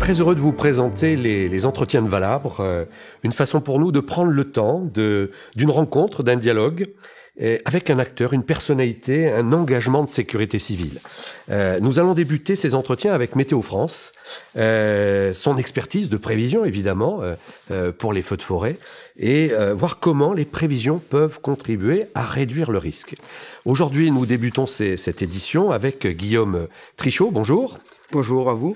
très heureux de vous présenter les entretiens de Valabre, une façon pour nous de prendre le temps d'une rencontre, d'un dialogue, avec un acteur, une personnalité, un engagement de sécurité civile. Nous allons débuter ces entretiens avec Météo France, son expertise de prévision évidemment pour les feux de forêt, et voir comment les prévisions peuvent contribuer à réduire le risque. Aujourd'hui, nous débutons cette édition avec Guillaume Trichot. Bonjour. Bonjour à vous.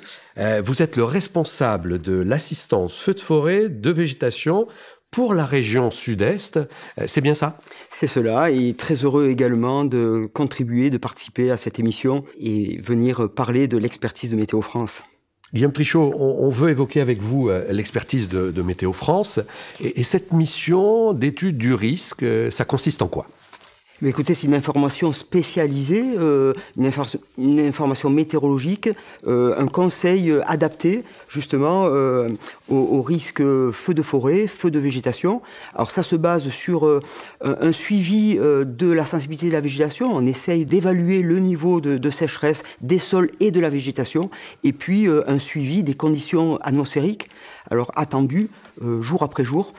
Vous êtes le responsable de l'assistance feux de forêt, de végétation pour la région sud-est. C'est bien ça? C'est cela, et très heureux également de contribuer, de participer à cette émission et venir parler de l'expertise de Météo France. Guillaume Trichot, on veut évoquer avec vous l'expertise de Météo France. Et cette mission d'étude du risque, ça consiste en quoi? Mais écoutez, c'est une information spécialisée, une information météorologique, un conseil adapté justement aux risques feux de forêt, feux de végétation. Alors ça se base sur un suivi de la sensibilité de la végétation. On essaye d'évaluer le niveau de sécheresse des sols et de la végétation, et puis un suivi des conditions atmosphériques, alors attendues jour après jour.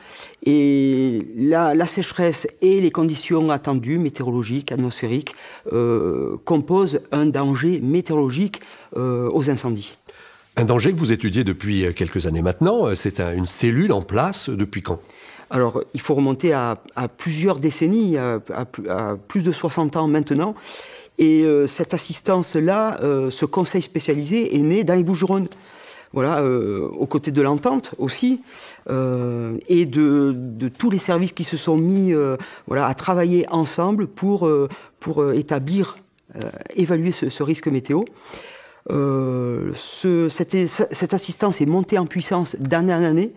Et la sécheresse et les conditions attendues, météorologiques, atmosphériques, composent un danger météorologique aux incendies. Un danger que vous étudiez depuis quelques années maintenant. C'est une cellule en place depuis quand? Alors, il faut remonter à plusieurs décennies, à plus de 60 ans maintenant. Et cette assistance-là, ce conseil spécialisé est né dans les Bouches-du-Rhône. Voilà, aux côtés de l'Entente aussi, et de tous les services qui se sont mis à travailler ensemble pour établir, évaluer ce risque météo. Cette assistance est montée en puissance d'année en année,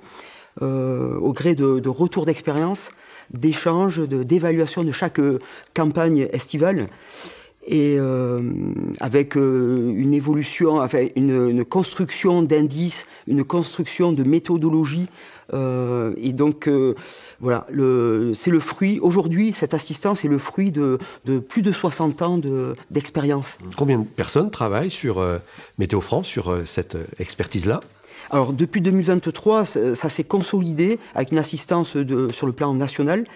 au gré de retours d'expérience, d'échanges, d'évaluation de chaque campagne estivale. Et avec une évolution, enfin une construction d'indices, une construction de méthodologie. Et donc, voilà, c'est le fruit, aujourd'hui, cette assistance est le fruit de plus de 60 ans d'expérience. Combien de personnes travaillent sur Météo France, sur cette expertise-là? Alors, depuis 2023, ça s'est consolidé avec une assistance sur le plan national.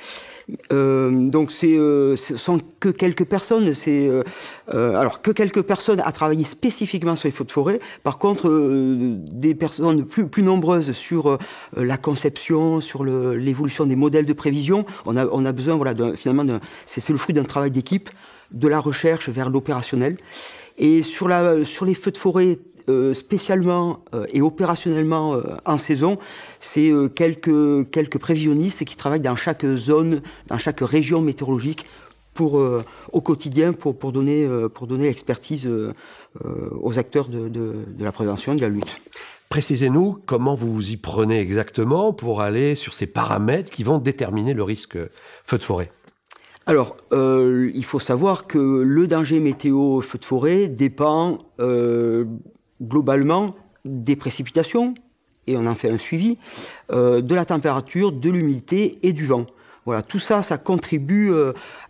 Donc ce sont que quelques personnes, alors que quelques personnes à travailler spécifiquement sur les feux de forêt. Par contre, des personnes plus nombreuses sur la conception, sur l'évolution des modèles de prévision. On a besoin, voilà, finalement, c'est le fruit d'un travail d'équipe, de la recherche vers l'opérationnel. Et sur les feux de forêt, spécialement et opérationnellement en saison, c'est quelques prévisionnistes qui travaillent dans chaque zone, dans chaque région météorologique au quotidien pour donner l'expertise aux acteurs de la prévention et de la lutte. Précisez-nous comment vous vous y prenez exactement pour aller sur ces paramètres qui vont déterminer le risque feu de forêt. Alors, il faut savoir que le danger météo feu de forêt dépend globalement des précipitations, et on en fait un suivi, de la température, de l'humidité et du vent. Voilà, tout ça, ça contribue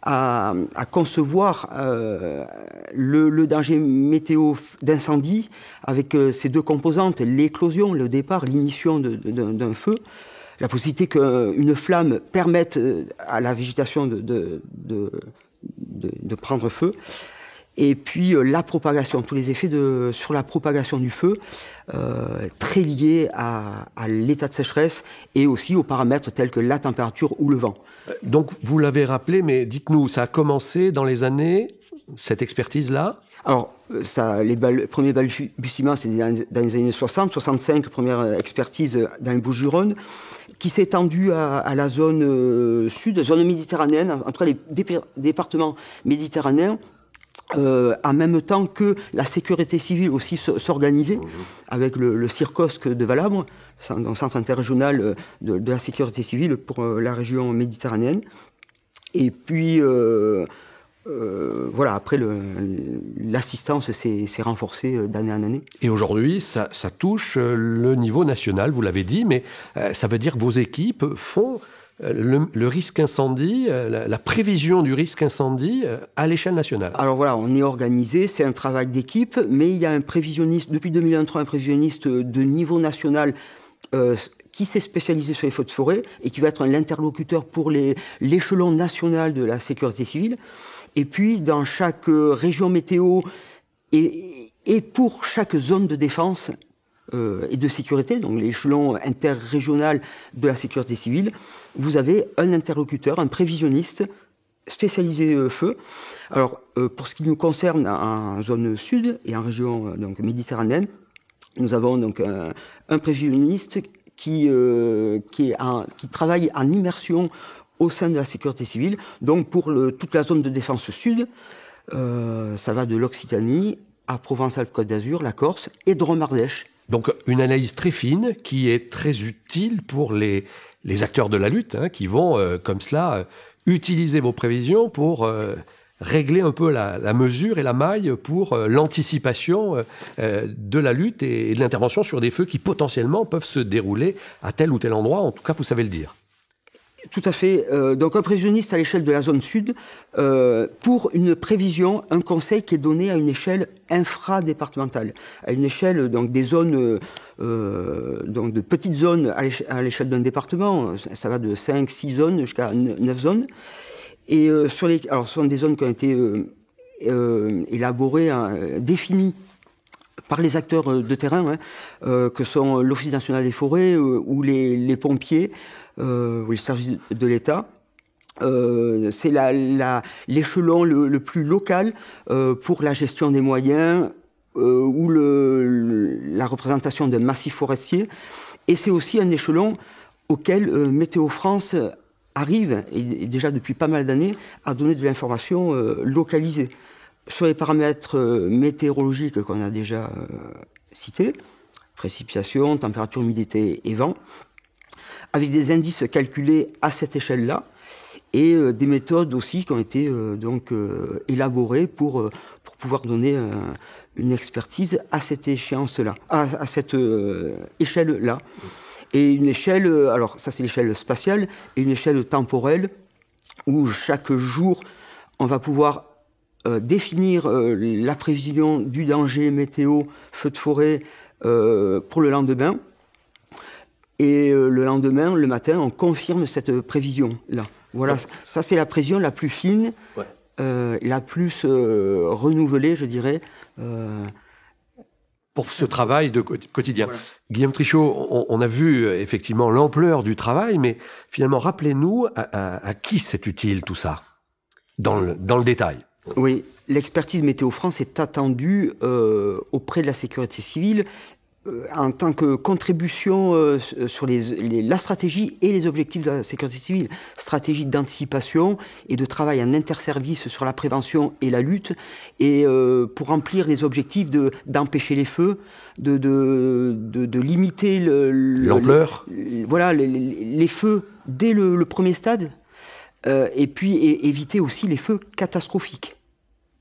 à concevoir le danger météo d'incendie avec ces deux composantes, l'éclosion, le départ, l'initiation d'un feu, la possibilité qu'une flamme permette à la végétation de prendre feu, et puis la propagation, tous les effets sur la propagation du feu, très liés à l'état de sécheresse et aussi aux paramètres tels que la température ou le vent. Donc vous l'avez rappelé, mais dites-nous, ça a commencé dans les années, cette expertise-là? Alors, les premiers balbutiements, c'est dans les années 60, 65, première expertise dans les Bouches-du-Rhône, qui s'est étendue à la zone sud, zone méditerranéenne, en tout cas les départements méditerranéens, en même temps que la sécurité civile aussi s'organisait avec le CIRCOSC de Valabre, un centre interrégional de la sécurité civile pour la région méditerranéenne. Et puis, voilà, après, l'assistance s'est renforcée d'année en année. Et aujourd'hui, ça touche le niveau national, vous l'avez dit, mais ça veut dire que vos équipes font le risque incendie, la prévision du risque incendie à l'échelle nationale. Alors voilà, on est organisé, c'est un travail d'équipe, mais il y a un prévisionniste, depuis 2023, un prévisionniste de niveau national qui s'est spécialisé sur les feux de forêt et qui va être l'interlocuteur pour l'échelon national de la sécurité civile. Et puis, dans chaque région météo et pour chaque zone de défense et de sécurité, donc l'échelon interrégional de la sécurité civile, vous avez un interlocuteur, un prévisionniste spécialisé feu. Alors, pour ce qui nous concerne en zone sud et en région donc, méditerranéenne, nous avons donc un prévisionniste qui travaille en immersion au sein de la sécurité civile. Donc pour toute la zone de défense sud, ça va de l'Occitanie à Provence-Alpes-Côte d'Azur, la Corse et Drôme-Ardèche. Donc une analyse très fine qui est très utile pour les acteurs de la lutte, hein, qui vont comme cela utiliser vos prévisions pour régler un peu la mesure et la maille pour l'anticipation de la lutte et de l'intervention sur des feux qui potentiellement peuvent se dérouler à tel ou tel endroit. En tout cas, vous savez le dire. Tout à fait. Donc un prévisionniste à l'échelle de la zone sud, pour une prévision, un conseil qui est donné à une échelle infradépartementale, à une échelle donc des zones, donc de petites zones à l'échelle d'un département. Ça va de 5-6 zones jusqu'à 9 zones. Et alors ce sont des zones qui ont été élaborées, définies par les acteurs de terrain, que sont l'Office national des forêts ou les pompiers, ou les services de l'État. C'est l'échelon le plus local pour la gestion des moyens ou la représentation d'un massif forestier. Et c'est aussi un échelon auquel Météo France arrive, et déjà depuis pas mal d'années, à donner de l'information localisée. Sur les paramètres météorologiques qu'on a déjà cités, précipitations, température, humidité et vent, avec des indices calculés à cette échelle-là, et des méthodes aussi qui ont été élaborées pour pouvoir donner une expertise à cette échéance-là, à cette échelle-là. Et une échelle, alors ça c'est l'échelle spatiale, et une échelle temporelle, où chaque jour, on va pouvoir définir la prévision du danger météo, feu de forêt, pour le lendemain. Et le lendemain, le matin, on confirme cette prévision-là. Voilà, ça c'est la prévision la plus fine, la plus renouvelée, je dirais. Pour ce travail de quotidien. Voilà. Guillaume Trichot, on a vu effectivement l'ampleur du travail, mais finalement, rappelez-nous à qui c'est utile tout ça, dans le détail. Oui, l'expertise Météo France est attendue auprès de la sécurité civile en tant que contribution sur la stratégie et les objectifs de la sécurité civile. Stratégie d'anticipation et de travail en interservice sur la prévention et la lutte, et pour remplir les objectifs d'empêcher les feux, de limiter l'ampleur. Voilà, les feux dès le premier stade, et puis éviter aussi les feux catastrophiques.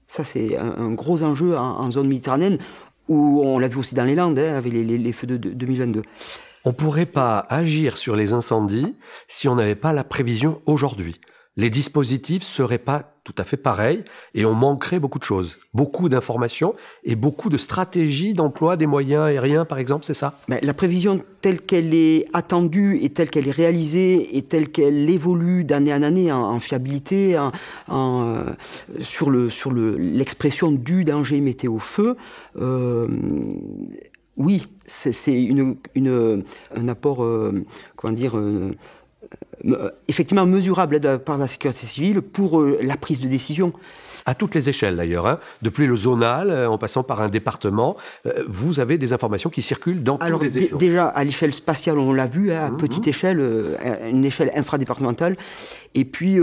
Ça, c'est un gros enjeu en zone méditerranéenne, où on l'a vu aussi dans les Landes, avec les feux de 2022. On ne pourrait pas agir sur les incendies si on n'avait pas la prévision aujourd'hui. Les dispositifs ne seraient pas tout à fait pareils et on manquerait beaucoup de choses. Beaucoup d'informations et beaucoup de stratégies d'emploi des moyens aériens, par exemple, c'est ça ? La prévision telle qu'elle est attendue et telle qu'elle est réalisée et telle qu'elle évolue d'année en année en fiabilité, sur l'expression du danger météo-feu, oui, c'est un apport, effectivement mesurable par la sécurité civile pour la prise de décision. À toutes les échelles d'ailleurs, hein. Depuis le zonal, en passant par un département, vous avez des informations qui circulent dans tous les échelons. Déjà à l'échelle spatiale, on l'a vu, à petite échelle, une échelle infradépartementale. Et puis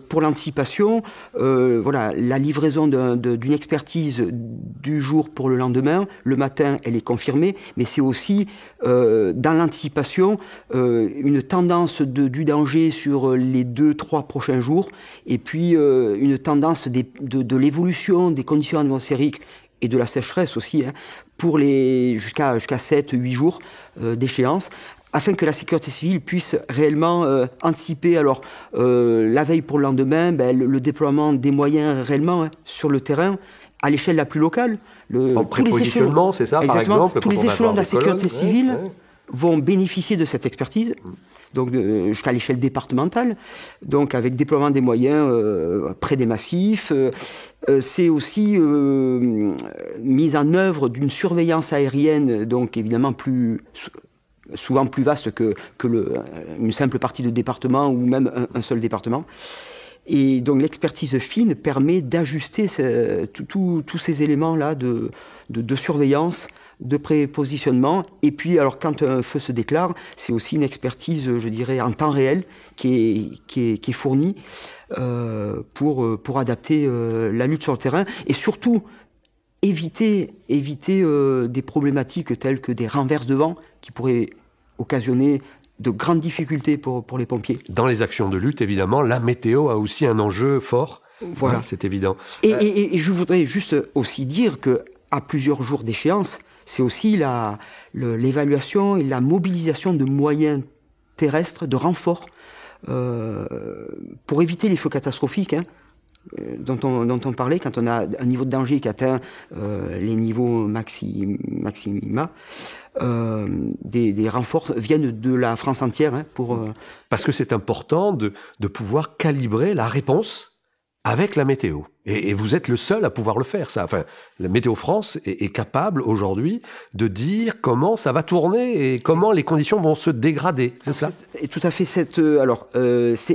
pour l'anticipation, voilà, la livraison d'une expertise du jour pour le lendemain, le matin, elle est confirmée, mais c'est aussi dans l'anticipation une tendance du danger sur les 2-3 prochains jours, et puis une tendance de l'évolution des conditions atmosphériques et de la sécheresse aussi, hein, pour jusqu'à 7-8 jours d'échéance, afin que la sécurité civile puisse réellement anticiper alors la veille pour le lendemain, le déploiement des moyens réellement sur le terrain à l'échelle la plus locale. En prépositionnement, c'est ça, par exemple. Tous les échelons de la sécurité civile vont bénéficier de cette expertise, donc jusqu'à l'échelle départementale, donc avec déploiement des moyens près des massifs. C'est aussi mise en œuvre d'une surveillance aérienne, donc évidemment souvent plus vaste que une simple partie de département ou même un seul département. Et donc l'expertise fine permet d'ajuster tous ces éléments-là de surveillance, de prépositionnement. Et puis, alors quand un feu se déclare, c'est aussi une expertise, je dirais, en temps réel qui est fournie pour adapter la lutte sur le terrain. Et surtout, éviter des problématiques telles que des renverses de vent qui pourraient occasionner de grandes difficultés pour les pompiers. Dans les actions de lutte, évidemment, la météo a aussi un enjeu fort. Voilà. C'est évident. Et je voudrais juste aussi dire qu'à plusieurs jours d'échéance, c'est aussi l'évaluation et la mobilisation de moyens terrestres, de renforts, pour éviter les feux catastrophiques, dont on parlait, quand on a un niveau de danger qui atteint les niveaux maxima. Des renforts viennent de la France entière. Parce que c'est important de pouvoir calibrer la réponse avec la météo. Et vous êtes le seul à pouvoir le faire, ça. Enfin, la Météo France est capable aujourd'hui de dire comment ça va tourner et comment les conditions vont se dégrader. C'est ça ? Et tout à fait. C'est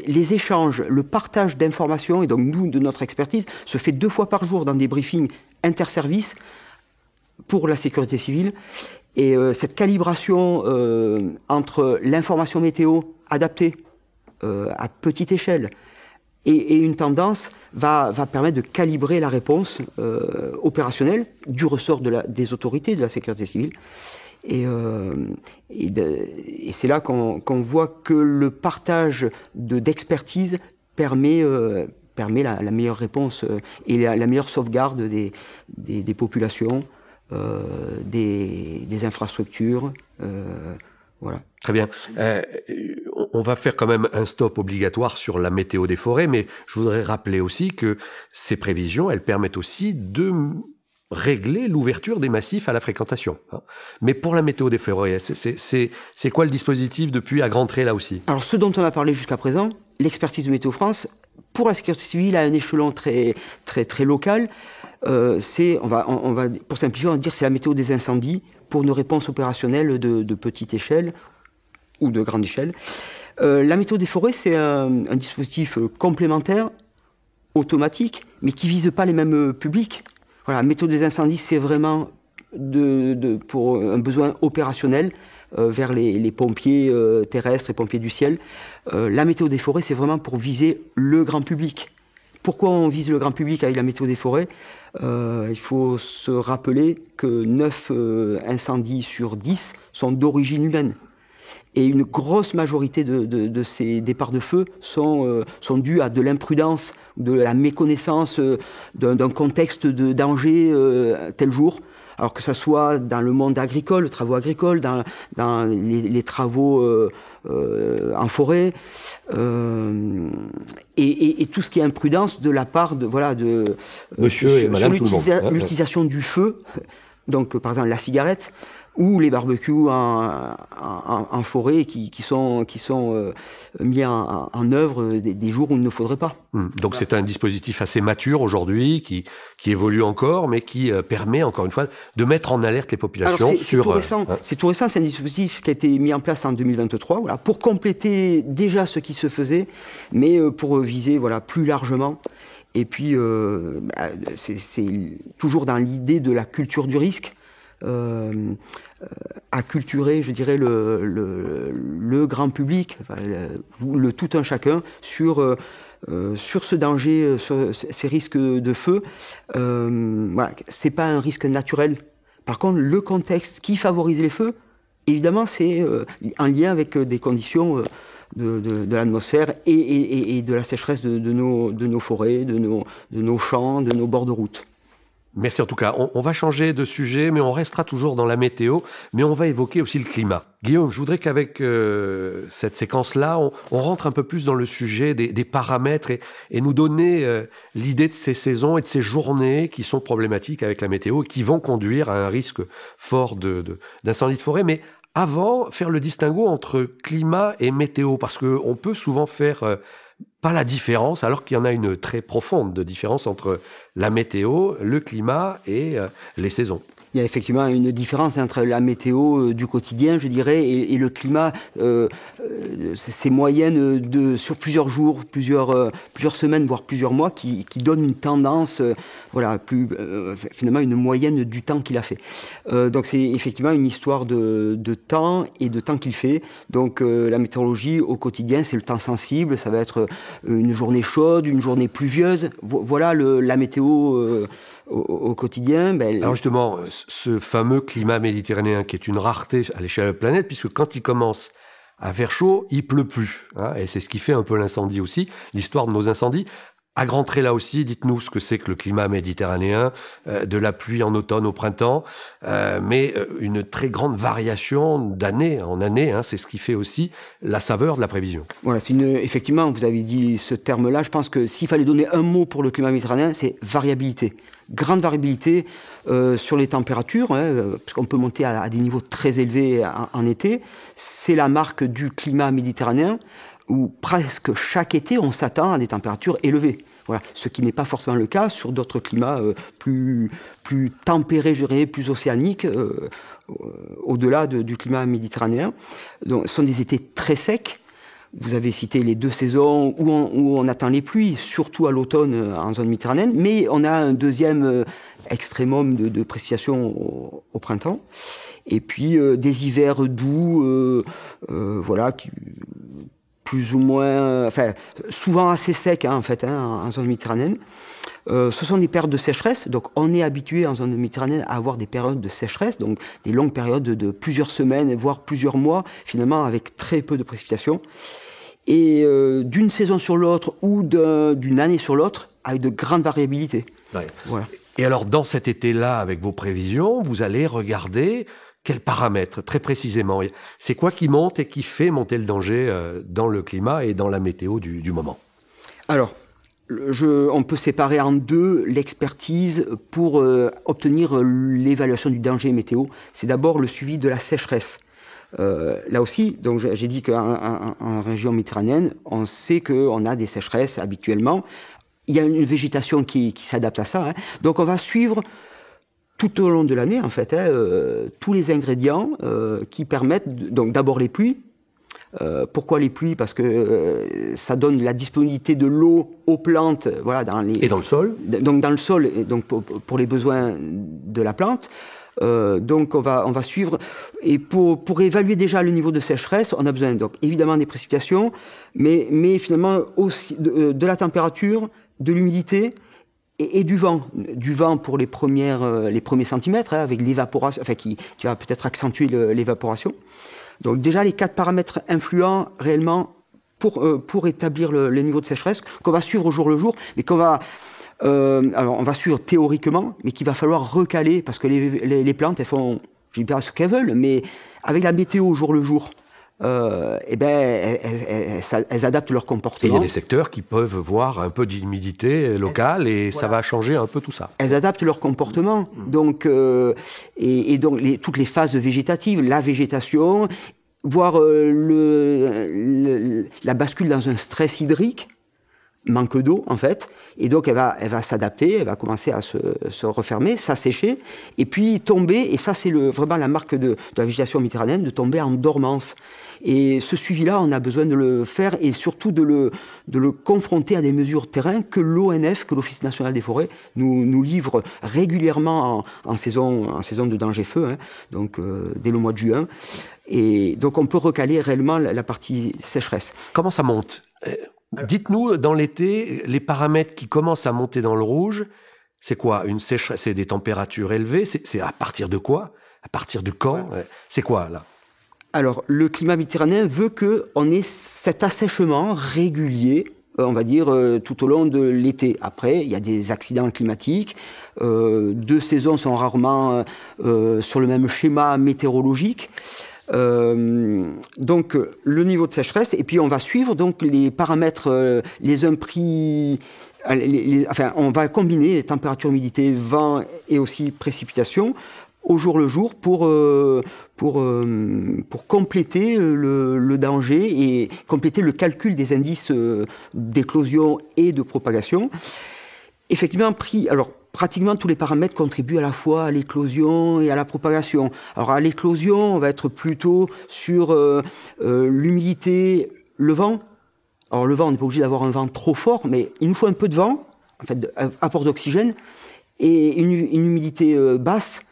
les échanges, le partage d'informations, et donc nous, de notre expertise, se fait 2 fois par jour dans des briefings interservices pour la sécurité civile. Et cette calibration entre l'information météo adaptée à petite échelle et une tendance va permettre de calibrer la réponse opérationnelle du ressort des autorités de la sécurité civile. Et c'est là qu'on voit que le partage d'expertise permet la meilleure réponse et la meilleure sauvegarde des populations, des infrastructures. Voilà. Très bien. On va faire quand même un stop obligatoire sur la météo des forêts, mais je voudrais rappeler aussi que ces prévisions, elles permettent aussi de régler l'ouverture des massifs à la fréquentation. Mais pour la météo des forêts, c'est quoi le dispositif depuis à Grand-Tré là aussi ? Alors ce dont on a parlé jusqu'à présent, l'expertise de Météo France, pour la sécurité civile à un échelon très, très, très local, on va, pour simplifier, on va dire c'est la météo des incendies pour une réponse opérationnelle de petite échelle ou de grande échelle. La météo des forêts, c'est un dispositif complémentaire, automatique, mais qui ne vise pas les mêmes publics. Voilà, la météo des incendies, c'est vraiment pour un besoin opérationnel vers les pompiers terrestres et pompiers du ciel. La météo des forêts, c'est vraiment pour viser le grand public. Pourquoi on vise le grand public avec la météo des forêts ? Il faut se rappeler que 9 incendies sur 10 sont d'origine humaine. Et une grosse majorité de ces départs de feu sont dus à de l'imprudence, de la méconnaissance d'un contexte de danger tel jour. Alors que ce soit dans le monde agricole, les travaux agricoles, dans les travaux en forêt, et tout ce qui est imprudence de la part de Monsieur et Madame tout le monde. L'utilisation du feu, donc par exemple la cigarette, ou les barbecues en forêt qui sont mis en œuvre des jours où il ne faudrait pas. Donc c'est un dispositif assez mature aujourd'hui, qui évolue encore, mais qui permet encore une fois de mettre en alerte les populations. Alors c'est tout récent, c'est un dispositif qui a été mis en place en 2023, voilà, pour compléter déjà ce qui se faisait, mais pour viser plus largement. Et puis c'est toujours dans l'idée de la culture du risque. À culturer, je dirais, le grand public, le tout un chacun, sur ce danger, sur ces risques de feu. C'est pas un risque naturel. Par contre, le contexte qui favorise les feux, évidemment, c'est en lien avec des conditions de l'atmosphère et de la sécheresse de nos forêts, de nos champs, de nos bords de route. Merci en tout cas. On va changer de sujet, mais on restera toujours dans la météo, mais on va évoquer aussi le climat. Guillaume, je voudrais qu'avec cette séquence-là, on rentre un peu plus dans le sujet des paramètres et nous donner l'idée de ces saisons et de ces journées qui sont problématiques avec la météo et qui vont conduire à un risque fort d'incendie de forêt. Mais avant, faire le distinguo entre climat et météo, parce qu'on peut souvent faire pas la différence, alors qu'il y en a une très profonde de différence entre la météo, le climat et les saisons. Il y a effectivement une différence entre la météo du quotidien, je dirais, et le climat. Ces moyennes sur plusieurs jours, plusieurs semaines, voire plusieurs mois, qui donnent une tendance, finalement une moyenne du temps qu'il a fait. Donc c'est effectivement une histoire de temps et de temps qu'il fait. Donc la météorologie au quotidien, c'est le temps sensible. Ça va être une journée chaude, une journée pluvieuse. Voilà la météo au quotidien. Alors justement, ce fameux climat méditerranéen qui est une rareté à l'échelle de la planète, puisque quand il commence à faire chaud, il pleut plus. Et c'est ce qui fait un peu l'incendie aussi, l'histoire de nos incendies. À grands traits là aussi, dites-nous ce que c'est que le climat méditerranéen, de la pluie en automne, au printemps, mais une très grande variation d'année en année, c'est ce qui fait aussi la saveur de la prévision. Voilà, effectivement, vous avez dit ce terme-là, je pense que s'il fallait donner un mot pour le climat méditerranéen, c'est variabilité. Grande variabilité sur les températures, parce qu'on peut monter à des niveaux très élevés en été. C'est la marque du climat méditerranéen, où presque chaque été, on s'attend à des températures élevées. Voilà. Ce qui n'est pas forcément le cas sur d'autres climats plus tempérés, je dirais, plus océaniques, au-delà du climat méditerranéen. Donc, ce sont des étés très secs. Vous avez cité les 2 saisons où on attend les pluies, surtout à l'automne en zone méditerranéenne, mais on a un deuxième extrémum de précipitations au printemps. Et puis des hivers doux, plus ou moins, souvent assez secs en zone méditerranéenne. Ce sont des périodes de sécheresse, donc on est habitué en zone méditerranéenne à avoir des périodes de sécheresse, donc des longues périodes de plusieurs semaines, voire plusieurs mois, finalement avec très peu de précipitations. Et d'une saison sur l'autre ou d'une année sur l'autre, avec de grandes variabilités. Ouais. Voilà. Et alors dans cet été-là, avec vos prévisions, vous allez regarder quels paramètres, très précisément. C'est quoi qui monte et qui fait monter le danger dans le climat et dans la météo du moment? Alors, on peut séparer en deux l'expertise pour obtenir l'évaluation du danger météo. C'est d'abord le suivi de la sécheresse. Là aussi, donc j'ai dit qu'en région méditerranéenne, on sait qu'on a des sécheresses habituellement. Il y a une végétation qui s'adapte à ça. Donc on va suivre tout au long de l'année, en fait, tous les ingrédients qui permettent, donc d'abord les pluies. Pourquoi les pluies? Parce que ça donne la disponibilité de l'eau aux plantes, voilà, et dans le sol. Donc dans le sol, et donc pour les besoins de la plante. Donc on va suivre, et pour évaluer déjà le niveau de sécheresse, on a besoin donc évidemment des précipitations, mais finalement aussi de la température, de l'humidité et du vent pour les premiers centimètres, avec l'évaporation, qui va peut-être accentuer l'évaporation. Donc déjà les 4 paramètres influents réellement pour établir le niveau de sécheresse qu'on va suivre au jour le jour, mais qu'on va alors on va suivre théoriquement, mais qu'il va falloir recaler parce que les plantes, elles font, je ne dis pas ce qu'elles veulent, mais avec la météo au jour le jour, elles adaptent leur comportement. Et il y a des secteurs qui peuvent voir un peu d'humidité locale et voilà, ça va changer un peu tout ça. Elles adaptent leur comportement. Donc, donc toutes les phases végétatives, la végétation, voire la bascule dans un stress hydrique, manque d'eau en fait, et donc elle va s'adapter, elle va commencer à se refermer, s'assécher, et puis tomber, et ça c'est vraiment la marque de la végétation méditerranéenne, de tomber en dormance. Et ce suivi-là, on a besoin de le faire, et surtout de le confronter à des mesures terrain que l'ONF, que l'Office national des forêts, nous livre régulièrement en saison de danger-feu, donc dès le mois de juin. Et donc on peut recaler réellement la partie sécheresse. Comment ça monte ? Dites-nous, dans l'été, les paramètres qui commencent à monter dans le rouge, c'est quoi? Une sécheresse, c'est des températures élevées, c'est à partir de quoi? À partir de quand? C'est quoi, là? Alors, le climat méditerranéen veut qu'on ait cet assèchement régulier on va dire, tout au long de l'été. Après, il y a des accidents climatiques. 2 saisons sont rarement sur le même schéma météorologique. Donc, le niveau de sécheresse. Et puis, on va suivre donc, les paramètres, les uns pris... Enfin, on va combiner température, humidité, vent et aussi précipitation au jour le jour pour compléter le danger et compléter le calcul des indices d'éclosion et de propagation. Effectivement, alors, pratiquement tous les paramètres contribuent à la fois à l'éclosion et à la propagation. Alors à l'éclosion, on va être plutôt sur l'humidité, le vent. Alors le vent, on n'est pas obligé d'avoir un vent trop fort, mais il nous faut un peu de vent, en fait, apport d'oxygène, et une humidité basse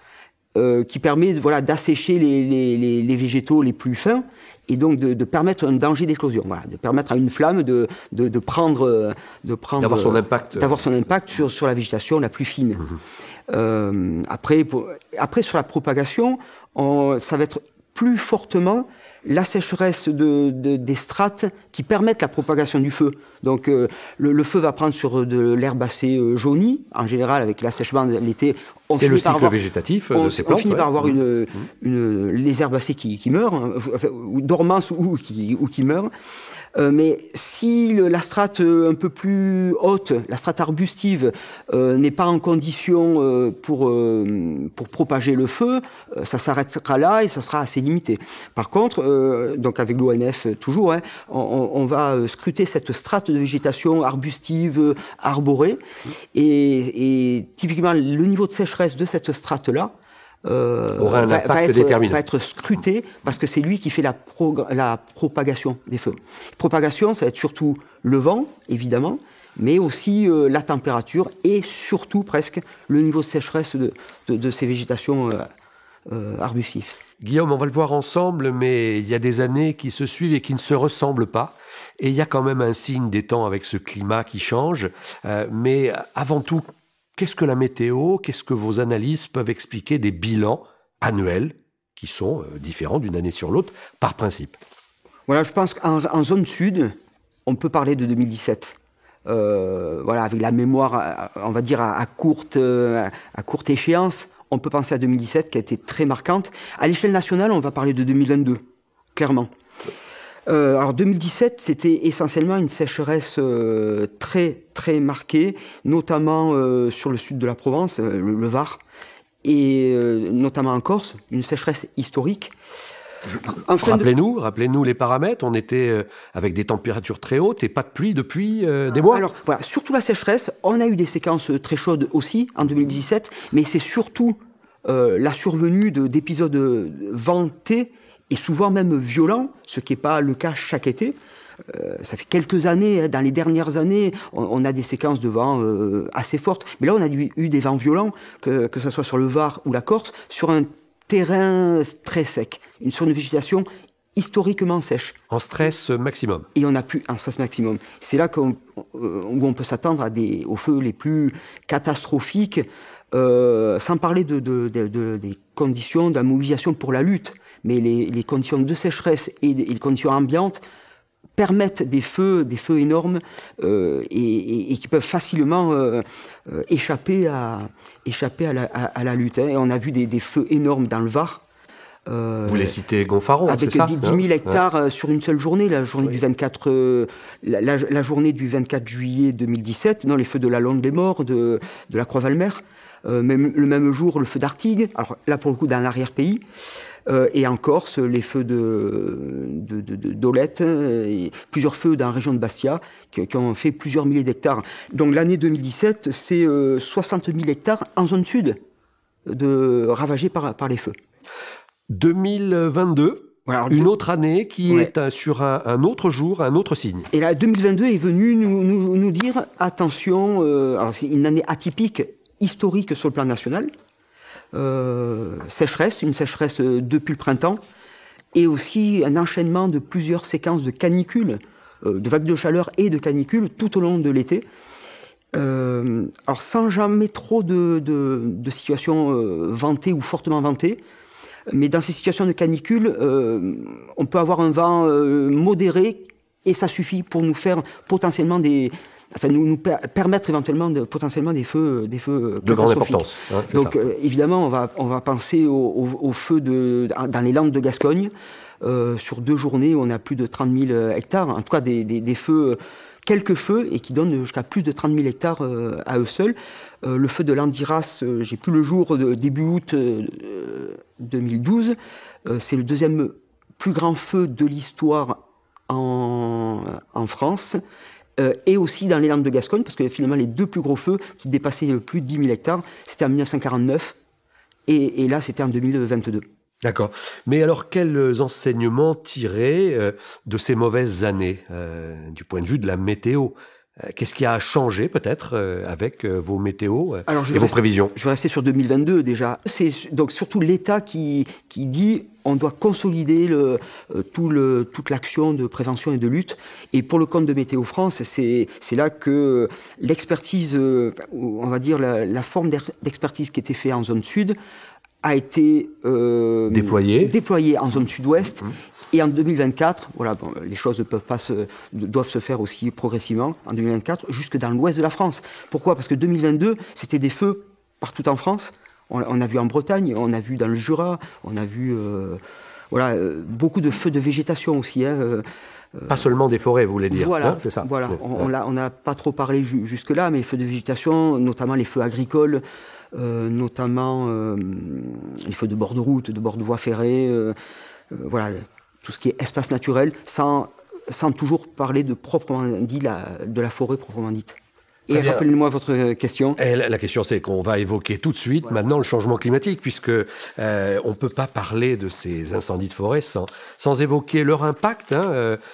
qui permet voilà, d'assécher les végétaux les plus fins et donc de permettre un danger d'éclosion, voilà, de permettre à une flamme d'avoir son impact, sur la végétation la plus fine. Après, sur la propagation, ça va être plus fortement la sécheresse des strates qui permettent la propagation du feu. Donc le feu va prendre sur de l'herbacée jaunie, en général avec l'assèchement de l'été. C'est le cycle végétatif de ces plantes. On finit par avoir les herbacées qui meurent, enfin, ou dormances ou qui meurent. Mais si la strate un peu plus haute, la strate arbustive, n'est pas en condition pour propager le feu, ça s'arrêtera là et ça sera assez limité. Par contre, donc avec l'ONF toujours, hein, on va scruter cette strate de végétation arbustive, arborée, et typiquement le niveau de sécheresse de cette strate-là aura un impact déterminant. Va être scruté parce que c'est lui qui fait la propagation des feux. Propagation, ça va être surtout le vent, évidemment, mais aussi la température et surtout presque le niveau de sécheresse de ces végétations arbustives. Guillaume, on va le voir ensemble, mais il y a des années qui se suivent et qui ne se ressemblent pas. Et il y a quand même un signe des temps avec ce climat qui change. Mais avant tout, qu'est-ce que la météo? Qu'est-ce que vos analyses peuvent expliquer des bilans annuels qui sont différents d'une année sur l'autre, par principe? Voilà, je pense qu'en zone sud, on peut parler de 2017. Voilà, avec la mémoire, on va dire, à courte échéance, on peut penser à 2017 qui a été très marquante. À l'échelle nationale, on va parler de 2022, clairement. Alors 2017, c'était essentiellement une sécheresse très très marquée, notamment sur le sud de la Provence, le Var, et notamment en Corse, une sécheresse historique. Rappelez-nous les paramètres. On était avec des températures très hautes et pas de pluie depuis des mois. Alors voilà, surtout la sécheresse. On a eu des séquences très chaudes aussi en 2017, mais c'est surtout la survenue d'épisodes ventés et souvent même violents, ce qui n'est pas le cas chaque été. Ça fait quelques années, dans les dernières années, on a des séquences de vent assez fortes. Mais là, on a eu des vents violents, que ce soit sur le Var ou la Corse, sur un terrain très sec, sur une végétation historiquement sèche. En stress maximum. Et on a pu en stress maximum. C'est là où on peut s'attendre aux feux les plus catastrophiques, sans parler des conditions de la mobilisation pour la lutte. Mais les conditions de sécheresse et les conditions ambiantes permettent des feux énormes et qui peuvent facilement échapper à la lutte. Hein. Et on a vu des feux énormes dans le Var. Vous les citez Gonfaron, avec c'est ça 10 000 hectares sur une seule journée, la journée du 24, la journée du 24 juillet 2017, les feux de la Londe des Morts, de la Croix-Valmer. Le même jour, le feu d'Artigues, alors là pour le coup dans l'arrière-pays, et en Corse, les feux d'Olette, et plusieurs feux dans la région de Bastia, qui ont fait plusieurs milliers d'hectares. Donc l'année 2017, c'est 60 000 hectares en zone sud ravagés par les feux. 2022, voilà, une autre année qui est sur un autre jour, un autre signe. Et là, 2022 est venu nous dire, attention, alors c'est une année atypique, historique sur le plan national, une sécheresse depuis le printemps, et aussi un enchaînement de plusieurs séquences de canicules, de vagues de chaleur et de canicules tout au long de l'été. Alors sans jamais trop de situations ventées ou fortement ventées, mais dans ces situations de canicule, on peut avoir un vent modéré et ça suffit pour nous faire potentiellement nous permettre éventuellement potentiellement des feux de grande importance. Hein, donc évidemment, on va penser aux feux dans les Landes de Gascogne. Sur 2 journées, on a plus de 30 000 hectares, en tout cas des feux, quelques feux, et qui donnent jusqu'à plus de 30 000 hectares à eux seuls. Le feu de Landiras, j'ai plus le jour, début août 2012, c'est le 2e plus grand feu de l'histoire en France. Et aussi dans les Landes de Gascogne, parce que finalement les 2 plus gros feux qui dépassaient plus de 10 000 hectares, c'était en 1949 et là c'était en 2022. D'accord. Mais alors, quels enseignements tirer de ces mauvaises années, du point de vue de la météo? Qu'est-ce qui a changé peut-être avec vos météos et vos prévisions? Je vais rester sur 2022 déjà. C'est donc surtout l'État qui dit on doit consolider toute l'action de prévention et de lutte. Et pour le compte de Météo France, c'est là que l'expertise, on va dire la forme d'expertise qui était faite en zone sud, a été déployée en zone sud-ouest. Et en 2024, voilà, bon, les choses doivent se faire aussi progressivement, en 2024, jusque dans l'ouest de la France. Pourquoi? Parce que 2022, c'était des feux partout en France. On a vu en Bretagne, on a vu dans le Jura, on a vu beaucoup de feux de végétation aussi. Pas seulement des forêts, vous voulez dire. Voilà, hein, c'est ça. Voilà. On n'a pas trop parlé jusque-là, mais les feux de végétation, notamment les feux agricoles, notamment les feux de bord de route, de bord de voie ferrée, voilà, tout ce qui est espace naturel, sans toujours parler de proprement dit de la forêt proprement dite. Et rappelez-moi votre question. La question, c'est qu'on va évoquer tout de suite maintenant le changement climatique, puisque on ne peut pas parler de ces incendies de forêt sans évoquer leur impact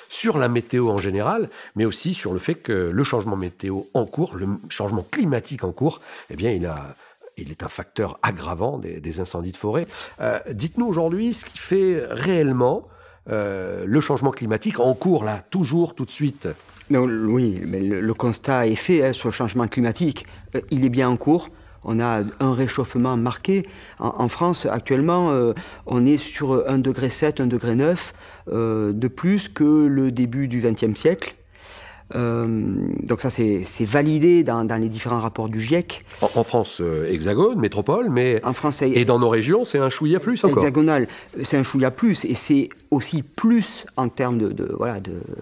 sur la météo en général, mais aussi sur le fait que le changement météo en cours, le changement climatique en cours, eh bien, il est un facteur aggravant des incendies de forêt. Dites-nous aujourd'hui ce qui fait réellement le changement climatique en cours, là, toujours, tout de suite. Non, oui, mais le constat est fait sur le changement climatique. Il est bien en cours. On a un réchauffement marqué. En France, actuellement, on est sur 1,7 degré, 1,9 degré de plus que le début du XXe siècle. Donc ça, c'est validé dans les différents rapports du GIEC. En France, hexagone, métropole, mais en France, et dans nos régions, c'est un chouïa plus encore. Hexagonal, c'est un chouïa plus, et c'est aussi plus en termes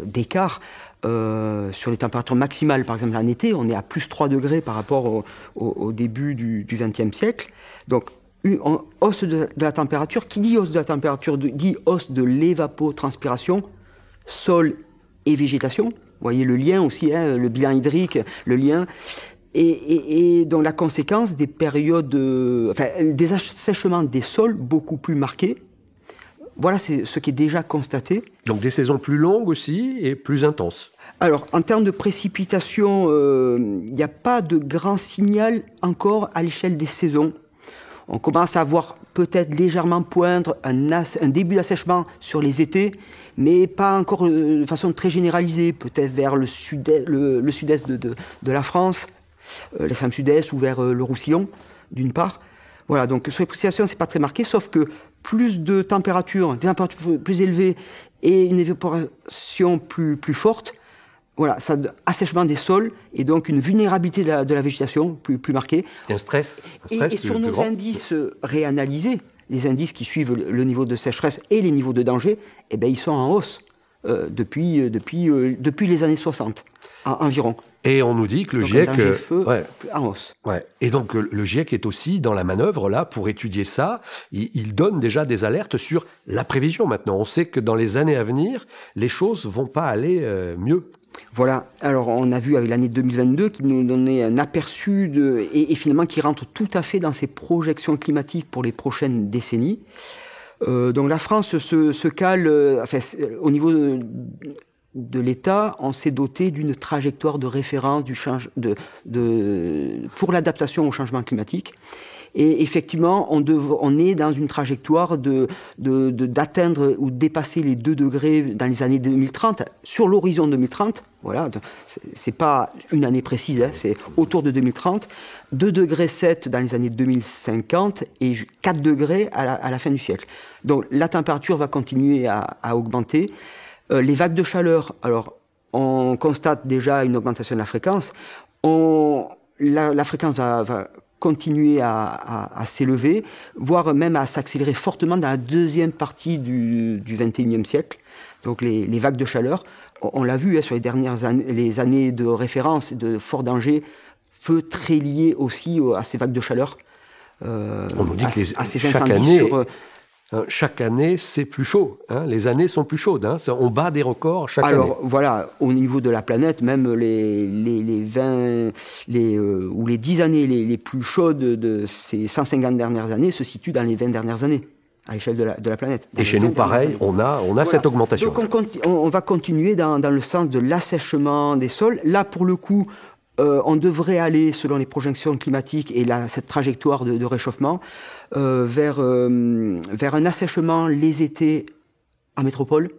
d'écart. Sur les températures maximales, par exemple en été, on est à plus 3 degrés par rapport au début du XXe siècle. Donc, une hausse de la température. Qui dit hausse de la température dit hausse de l'évapotranspiration, sol et végétation. Vous voyez le lien aussi, le bilan hydrique, le lien. Et donc la conséquence des périodes, des assèchements des sols beaucoup plus marqués. Voilà, c'est ce qui est déjà constaté. Donc des saisons plus longues aussi et plus intenses. Alors, en termes de précipitation, il n'y a pas de grand signal encore à l'échelle des saisons. On commence à voir peut-être légèrement poindre un début d'assèchement sur les étés, mais pas encore de façon très généralisée, peut-être vers le sud-est de la France, l'extrême sud-est ou vers le Roussillon, d'une part. Voilà, donc sur les précipitations, c'est pas très marqué, sauf que plus de températures, des températures plus élevées et une évaporation plus forte, voilà, ça assèchement des sols et donc une vulnérabilité de la végétation plus marquée. Et un stress et sur nos indices réanalysés, les indices qui suivent le niveau de sécheresse et les niveaux de danger, eh ben, ils sont en hausse depuis les années 60 environ. Et on nous dit que le GIEC en hausse. Ouais. Et donc le GIEC est aussi dans la manœuvre là pour étudier ça. Il donne déjà des alertes sur la prévision maintenant. On sait que dans les années à venir, les choses vont pas aller mieux. Voilà, alors on a vu avec l'année 2022 qui nous donnait un aperçu et finalement qui rentre tout à fait dans ses projections climatiques pour les prochaines décennies. Donc la France se cale, au niveau de l'État, on s'est doté d'une trajectoire de référence pour l'adaptation au changement climatique. Et effectivement, on est dans une trajectoire d'atteindre ou dépasser les 2 degrés dans les années 2030, sur l'horizon 2030. Voilà, c'est pas une année précise, c'est autour de 2030. 2,7 degrés dans les années 2050 et 4 degrés à la fin du siècle. Donc la température va continuer à augmenter. Les vagues de chaleur, alors on constate déjà une augmentation de la fréquence. La fréquence va continuer à s'élever, voire même à s'accélérer fortement dans la deuxième partie du XXIe siècle. Donc les vagues de chaleur, on l'a vu sur les dernières années, les années de référence de fort danger, feu très lié aussi à ces vagues de chaleur. On nous dit que ces incendies chaque année, c'est plus chaud. Hein. Les années sont plus chaudes. Hein. On bat des records chaque année. Alors voilà, au niveau de la planète, même les 10 années les plus chaudes de ces 150 dernières années se situent dans les 20 dernières années, à l'échelle de la planète. Et chez nous, pareil, on a cette augmentation. Donc on va continuer dans le sens de l'assèchement des sols. Là, pour le coup, on devrait aller, selon les projections climatiques et cette trajectoire de réchauffement, vers un assèchement les étés en métropole,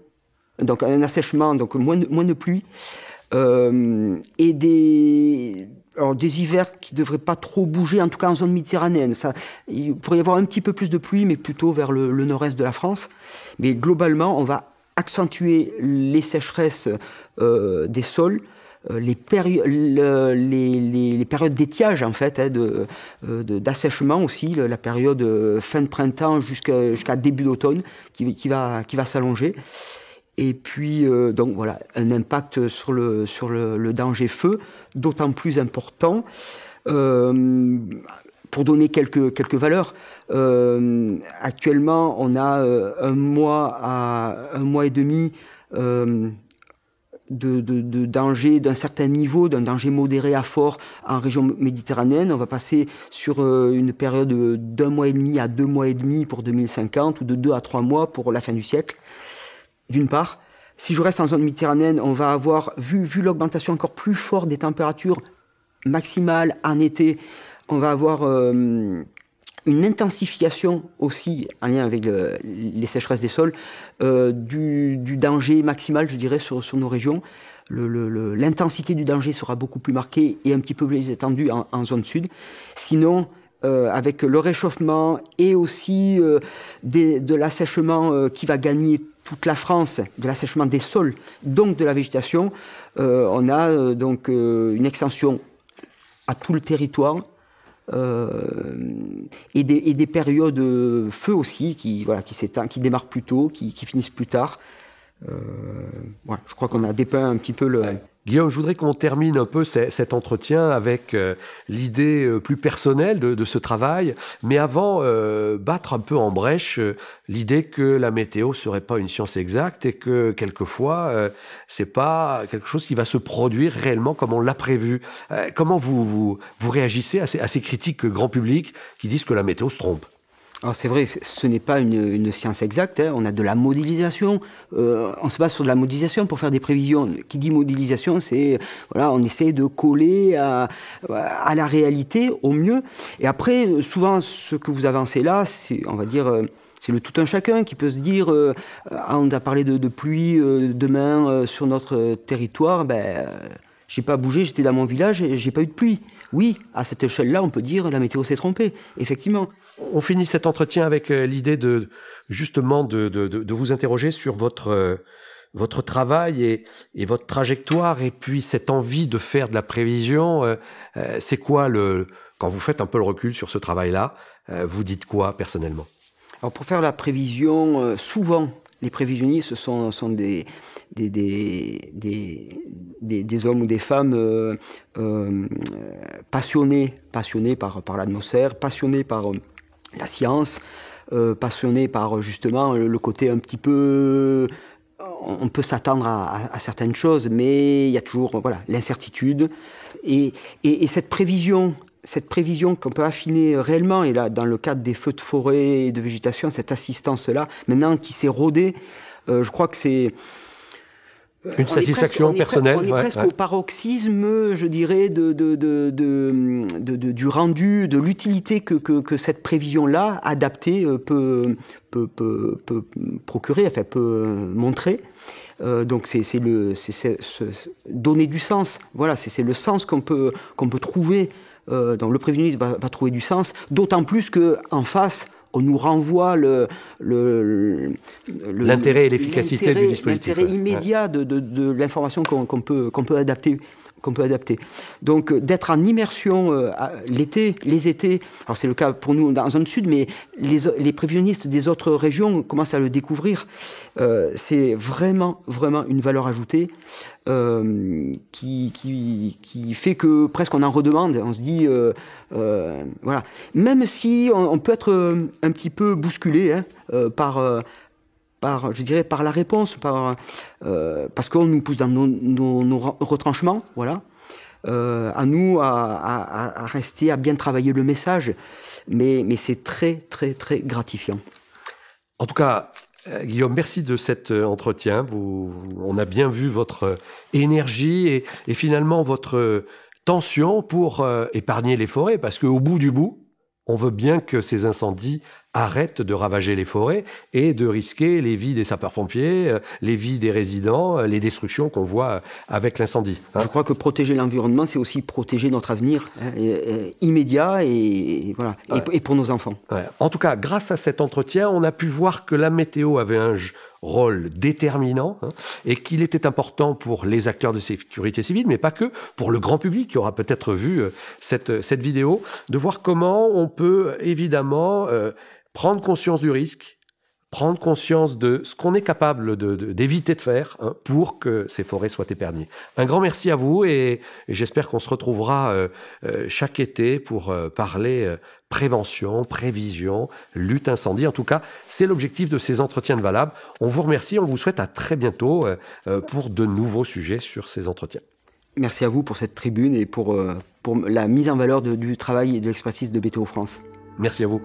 donc un assèchement, donc moins de pluie, et des hivers qui ne devraient pas trop bouger, en tout cas en zone méditerranéenne. Il pourrait y avoir un petit peu plus de pluie, mais plutôt vers le nord-est de la France. Mais globalement, on va accentuer les sécheresses des sols, les périodes d'étiage, en fait, d'assèchement aussi, la période fin de printemps jusqu'à début d'automne qui va s'allonger. Et puis, donc voilà, un impact sur le danger feu, d'autant plus important. Pour donner quelques valeurs, actuellement, on a un mois et demi de danger d'un certain niveau, d'un danger modéré à fort en région méditerranéenne. On va passer sur une période d'1 mois et demi à 2 mois et demi pour 2050 ou de 2 à 3 mois pour la fin du siècle. D'une part, si je reste en zone méditerranéenne, on va avoir, vu l'augmentation encore plus forte des températures maximales en été, on va avoir une intensification aussi, en lien avec les sécheresses des sols, du danger maximal, je dirais, sur nos régions. L'intensité du danger sera beaucoup plus marquée et un petit peu plus étendue en zone sud. Sinon, avec le réchauffement et aussi de l'assèchement qui va gagner toute la France, de l'assèchement des sols, donc de la végétation, on a donc une extension à tout le territoire, et des périodes feu aussi qui démarrent plus tôt, qui finissent plus tard. Voilà, je crois qu'on a dépeint un petit peu le... Guillaume, je voudrais qu'on termine un peu cet entretien avec l'idée plus personnelle de ce travail, mais avant, battre un peu en brèche l'idée que la météo ne serait pas une science exacte et que quelquefois, c'est pas quelque chose qui va se produire réellement comme on l'a prévu. Comment vous réagissez à ces critiques grand public qui disent que la météo se trompe ? Alors c'est vrai, ce n'est pas une science exacte, hein. On a de la modélisation, on se base sur de la modélisation pour faire des prévisions. Qui dit modélisation, c'est voilà, on essaie de coller à la réalité au mieux. Et après, souvent, ce que vous avancez là, c'est, on va dire, c'est le tout un chacun qui peut se dire, on a parlé de pluie demain sur notre territoire, j'ai pas bougé, j'étais dans mon village et j'ai pas eu de pluie. Oui, à cette échelle-là, on peut dire la météo s'est trompée, effectivement. On finit cet entretien avec l'idée justement de vous interroger sur votre travail et votre trajectoire, et puis cette envie de faire de la prévision. C'est quoi quand vous faites un peu le recul sur ce travail-là, vous dites quoi personnellement ? Alors pour faire la prévision, souvent les prévisionnistes sont des hommes ou des femmes passionnés par l'atmosphère, passionnés par la science, passionnés par justement le côté un petit peu... On peut s'attendre à certaines choses, mais il y a toujours l'incertitude. Et cette prévision qu'on peut affiner réellement, et là, dans le cadre des feux de forêt et de végétation, cette assistance-là, maintenant qui s'est rodée, je crois que c'est... Une satisfaction personnelle. On est presque au paroxysme, je dirais, du rendu, de l'utilité que cette prévision-là, adaptée, peut procurer, enfin, peut montrer. Donc c'est donner du sens. Voilà, c'est le sens qu'on peut trouver. Donc le prévisionniste va trouver du sens, d'autant plus qu'en face, on nous renvoie l'intérêt et l'efficacité du dispositif. L'intérêt immédiat de l'information qu'on peut adapter. Donc d'être en immersion l'été, les étés, alors c'est le cas pour nous dans la zone sud, mais les prévisionnistes des autres régions commencent à le découvrir. C'est vraiment une valeur ajoutée qui fait que presque on en redemande. On se dit, voilà. Même si on peut être un petit peu bousculé par la réponse, parce qu'on nous pousse dans nos retranchements, voilà. À nous à rester, à bien travailler le message, mais c'est très gratifiant. En tout cas, Guillaume, merci de cet entretien. On a bien vu votre énergie et finalement votre tension pour épargner les forêts, parce qu'au bout du bout, on veut bien que ces incendies arrêtent de ravager les forêts et de risquer les vies des sapeurs-pompiers, les vies des résidents, les destructions qu'on voit avec l'incendie. Je crois que protéger l'environnement, c'est aussi protéger notre avenir immédiat et voilà, et pour nos enfants. Ouais. En tout cas, grâce à cet entretien, on a pu voir que la météo avait un rôle déterminant et qu'il était important pour les acteurs de sécurité civile, mais pas que, pour le grand public qui aura peut-être vu cette vidéo, de voir comment on peut évidemment prendre conscience du risque, prendre conscience de ce qu'on est capable d'éviter de faire pour que ces forêts soient épargnées. Un grand merci à vous et j'espère qu'on se retrouvera chaque été pour parler prévention, prévision, lutte incendie. En tout cas, c'est l'objectif de ces entretiens de Valab. On vous remercie, on vous souhaite à très bientôt pour de nouveaux sujets sur ces entretiens. Merci à vous pour cette tribune et pour la mise en valeur du travail et de l'expertise de BTO France. Merci à vous.